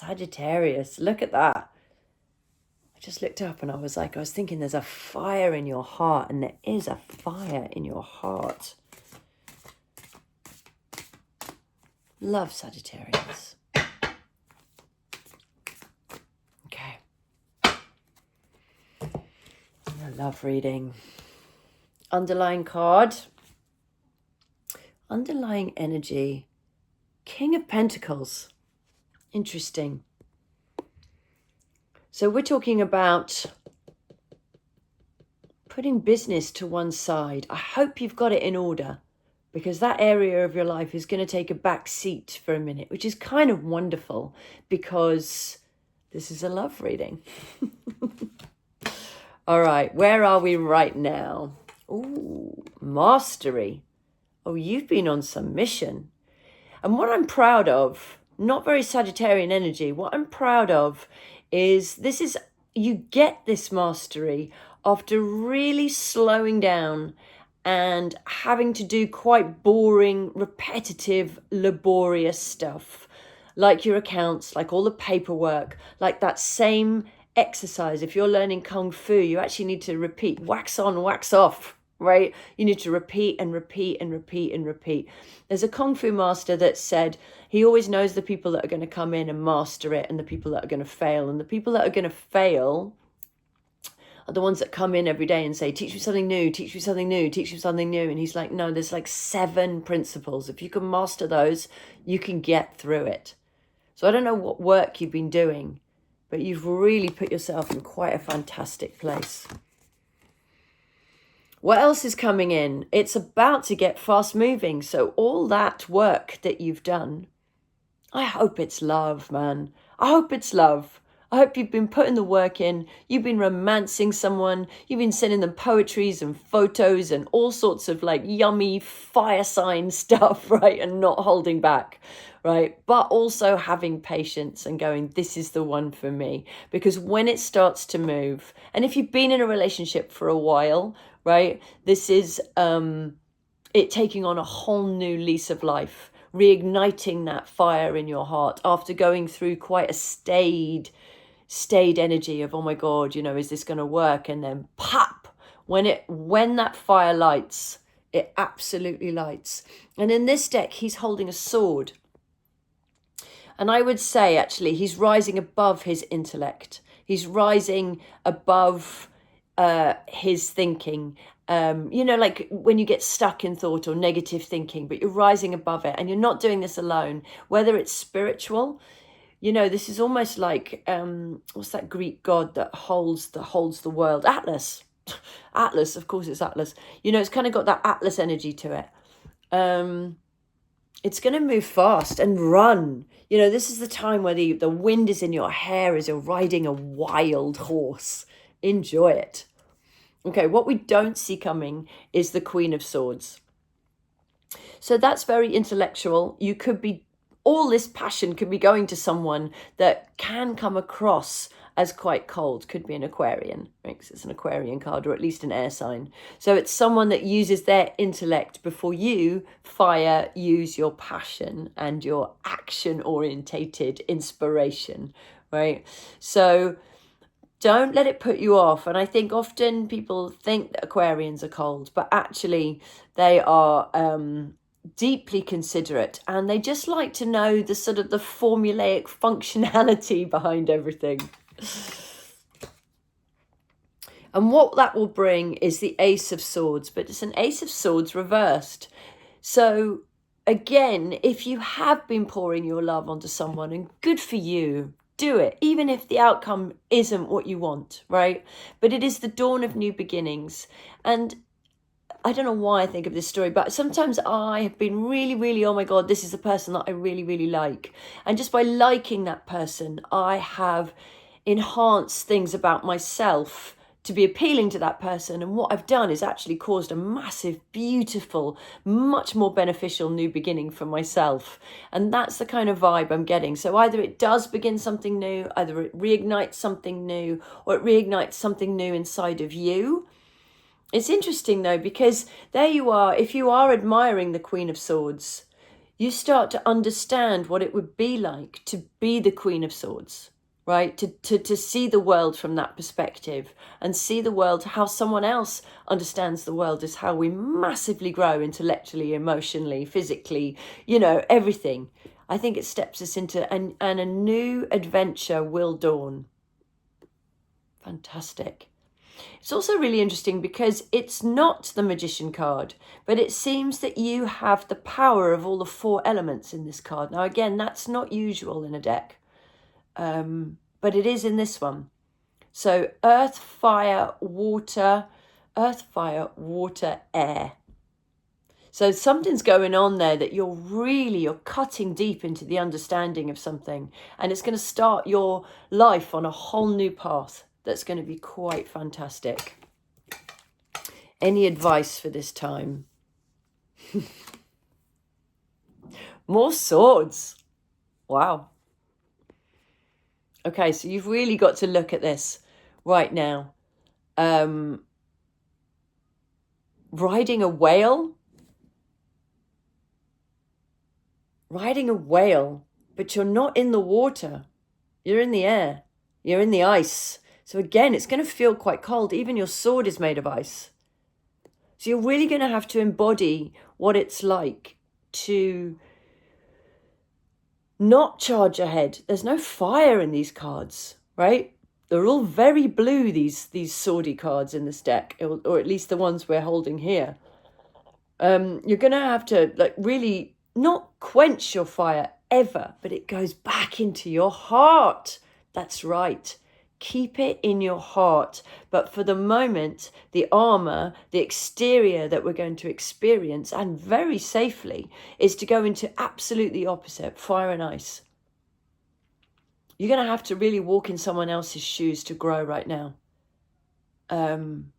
Sagittarius, look at that. I just looked up and I was thinking there's a fire in your heart, and there is a fire in your heart. Love Sagittarius. Okay. I love reading. Underlying card. Underlying energy. King of Pentacles. Interesting. So we're talking about putting business to one side. I hope you've got it in order, because that area of your life is going to take a back seat for a minute, which is kind of wonderful because this is a love reading. All right, where are we right now? Ooh, mastery. Oh, you've been on some mission. And what I'm proud of, not very Sagittarian energy, what I'm proud of is you get this mastery after really slowing down and having to do quite boring, repetitive, laborious stuff, like your accounts, like all the paperwork, like that same exercise. If you're learning Kung Fu, you actually need to repeat, wax on, wax off, right? You need to repeat and repeat and repeat and repeat. There's a Kung Fu master that said he always knows the people that are going to come in and master it and the people that are going to fail. And the people that are going to fail are the ones that come in every day and say, teach me something new, teach me something new, teach me something new. And he's like, no, there's like 7 principles. If you can master those, you can get through it. So I don't know what work you've been doing, but you've really put yourself in quite a fantastic place. What else is coming in? It's about to get fast moving. So all that work that you've done, I hope it's love, man. I hope it's love. I hope you've been putting the work in. You've been romancing someone. You've been sending them poetries and photos and all sorts of like yummy fire sign stuff, right? And not holding back, right? But also having patience and going, this is the one for me. Because when it starts to move, and if you've been in a relationship for a while, right, this is it taking on a whole new lease of life, reigniting that fire in your heart after going through quite a stayed energy of, oh my God, you know, is this going to work? And then pop, when that fire lights, it absolutely lights. And in this deck, he's holding a sword. And I would say, actually, he's rising above his intellect. He's rising above his thinking. You know, like when you get stuck in thought or negative thinking, but you're rising above it, and you're not doing this alone, whether it's spiritual. You know, this is almost like, what's that Greek god that holds the world? Atlas. Atlas, of course it's Atlas. You know, it's kind of got that Atlas energy to it. It's going to move fast and run. You know, this is the time where the wind is in your hair as you're riding a wild horse. Enjoy it. Okay, what we don't see coming is the Queen of Swords. So that's very intellectual. You could be, all this passion could be going to someone that can come across as quite cold. Could be an Aquarian, right? 'Cause it's an Aquarian card, or at least an air sign. So it's someone that uses their intellect before you, fire, use your passion and your action-orientated inspiration, right? So don't let it put you off. And I think often people think that Aquarians are cold, but actually they are deeply considerate, and they just like to know the sort of the formulaic functionality behind everything. And what that will bring is the Ace of Swords, but it's an Ace of Swords reversed. So again, if you have been pouring your love onto someone, and good for you, do it, even if the outcome isn't what you want, right? But it is the dawn of new beginnings. And I don't know why I think of this story, but sometimes I have been really, really, oh my God, this is the person that I really, really like. And just by liking that person, I have enhanced things about myself to be appealing to that person. And what I've done is actually caused a massive, beautiful, much more beneficial new beginning for myself. And that's the kind of vibe I'm getting. So either it does begin something new, either it reignites something new, or it reignites something new inside of you. It's interesting though, because there you are, if you are admiring the Queen of Swords, you start to understand what it would be like to be the Queen of Swords, right? To see the world from that perspective and see the world, how someone else understands the world, is how we massively grow intellectually, emotionally, physically, everything. I think it steps us into, and a new adventure will dawn. Fantastic. It's also really interesting because it's not the Magician card, but it seems that you have the power of all the 4 elements in this card. Now, again, that's not usual in a deck, but it is in this one. So earth, fire, water, air. So something's going on there that you're cutting deep into the understanding of something, and it's going to start your life on a whole new path. That's going to be quite fantastic. Any advice for this time? More swords. Wow. Okay, so you've really got to look at this right now. Riding a whale. Riding a whale, but you're not in the water. You're in the air. You're in the ice. So again, it's going to feel quite cold. Even your sword is made of ice. So you're really going to have to embody what it's like to not charge ahead. There's no fire in these cards, right? They're all very blue, these swordy cards in this deck, or at least the ones we're holding here. You're going to have to really not quench your fire ever, but it goes back into your heart. That's right. Keep it in your heart. But for the moment, the armor, the exterior that we're going to experience, and very safely, is to go into absolutely opposite, fire and ice. You're going to have to really walk in someone else's shoes to grow right now. And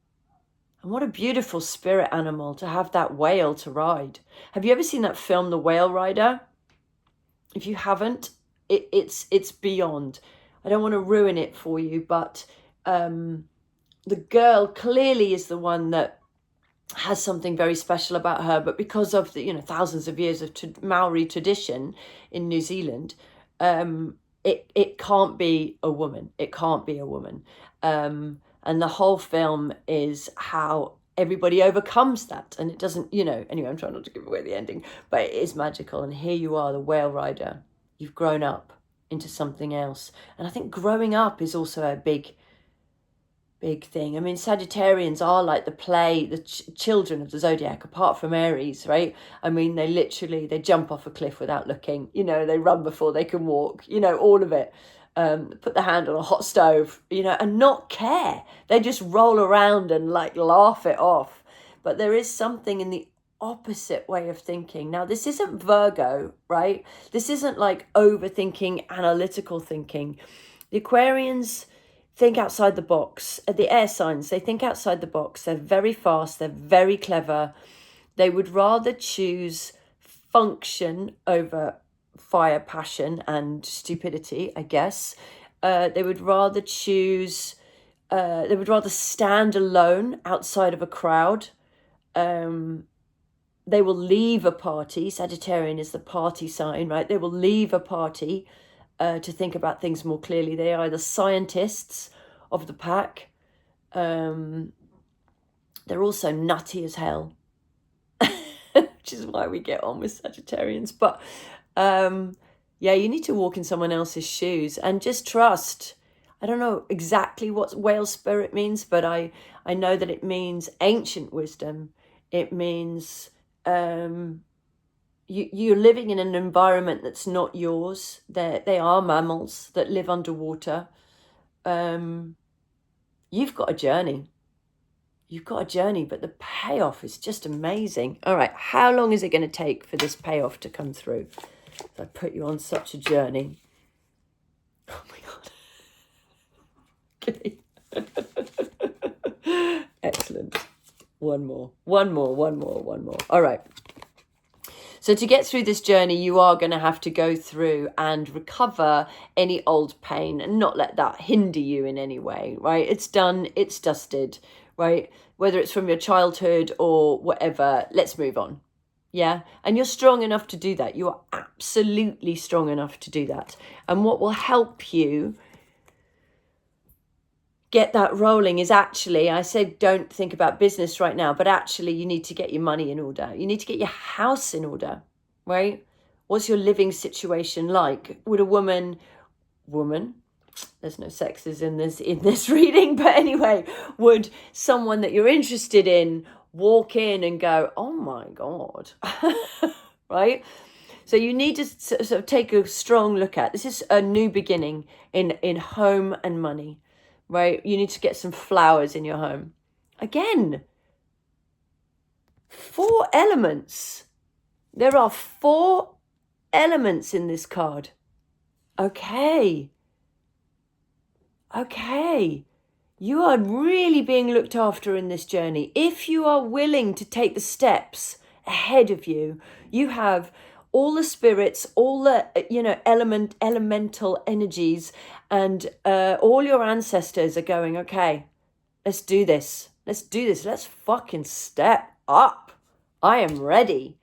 what a beautiful spirit animal to have that whale to ride. Have you ever seen that film, The Whale Rider? If you haven't, it's beyond. I don't want to ruin it for you, but the girl clearly is the one that has something very special about her. But because of the thousands of years of Maori tradition in New Zealand, it can't be a woman. It can't be a woman. And the whole film is how everybody overcomes that. And it doesn't, anyway, I'm trying not to give away the ending, but it is magical. And here you are, the whale rider. You've grown up into something else. And I think growing up is also a big thing. I mean, Sagittarians are like the children of the zodiac, apart from Aries, right? I mean, they jump off a cliff without looking, they run before they can walk, all of it. Put their hand on a hot stove, and not care. They just roll around and laugh it off. But there is something in the opposite way of thinking. Now, this isn't Virgo, right? This isn't overthinking, analytical thinking. The Aquarians think outside the box. The air signs, they think outside the box. They're very fast. They're very clever. They would rather choose function over fire, passion, and stupidity, I guess. They would rather choose, they would rather stand alone outside of a crowd. They will leave a party. Sagittarian is the party sign, right? They will leave a party to think about things more clearly. They are the scientists of the pack. They're also nutty as hell, which is why we get on with Sagittarians. But yeah, you need to walk in someone else's shoes and just trust. I don't know exactly what whale spirit means, but I know that it means ancient wisdom. It means you're living in an environment that's not yours. They are mammals that live underwater. You've got a journey. You've got a journey, but the payoff is just amazing. All right, how long is it going to take for this payoff to come through? I put you on such a journey. Oh my God. Okay. Excellent. One more. All right. So to get through this journey, you are going to have to go through and recover any old pain and not let that hinder you in any way, right? It's done. It's dusted, right? Whether it's from your childhood or whatever, let's move on. Yeah, and you're strong enough to do that. You are absolutely strong enough to do that. And what will help you get that rolling is actually, I said don't think about business right now, but actually you need to get your money in order. You need to get your house in order, right? What's your living situation like? Would a woman, there's no sexes in this reading, but anyway, would someone that you're interested in walk in and go, oh my God, right? So you need to sort of take a strong look at, this is a new beginning in home and money, right? You need to get some flowers in your home. Again, 4 elements. There are 4 elements in this card. Okay. You are really being looked after in this journey. If you are willing to take the steps ahead of you, you have all the spirits, all the, elemental energies, and all your ancestors are going, okay, let's do this. Let's fucking step up. I am ready.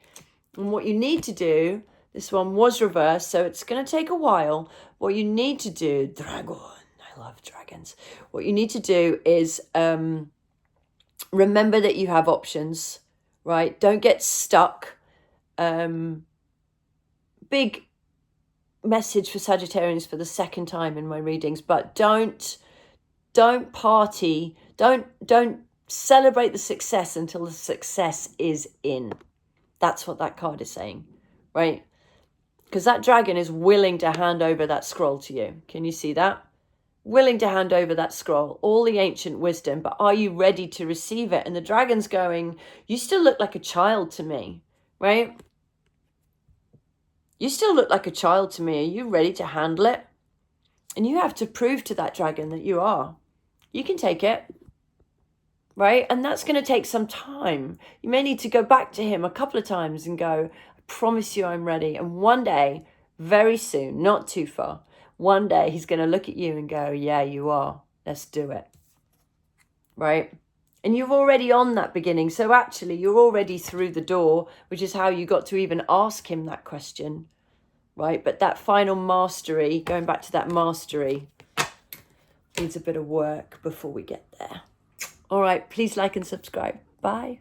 And what you need to do, this one was reversed, so it's going to take a while. What you need to do, dragon, I love dragons. What you need to do is remember that you have options, right? Don't get stuck. Big message for Sagittarians for the second time in my readings, but don't party, don't celebrate the success until the success is in. That's what that card is saying, right? Because that dragon is willing to hand over that scroll to you. Can you see that? Willing to hand over that scroll, all the ancient wisdom, but are you ready to receive it? And the dragon's going, you still look like a child to me, right? You still look like a child to me. Are you ready to handle it? And you have to prove to that dragon that you are. You can take it, right? And that's going to take some time. You may need to go back to him a couple of times and go, I promise you I'm ready. And one day, very soon, not too far, one day he's going to look at you and go, yeah, you are. Let's do it, right? And you're already on that beginning. So actually, you're already through the door, which is how you got to even ask him that question, right? But that final mastery, going back to that mastery, needs a bit of work before we get there. All right, please like and subscribe. Bye.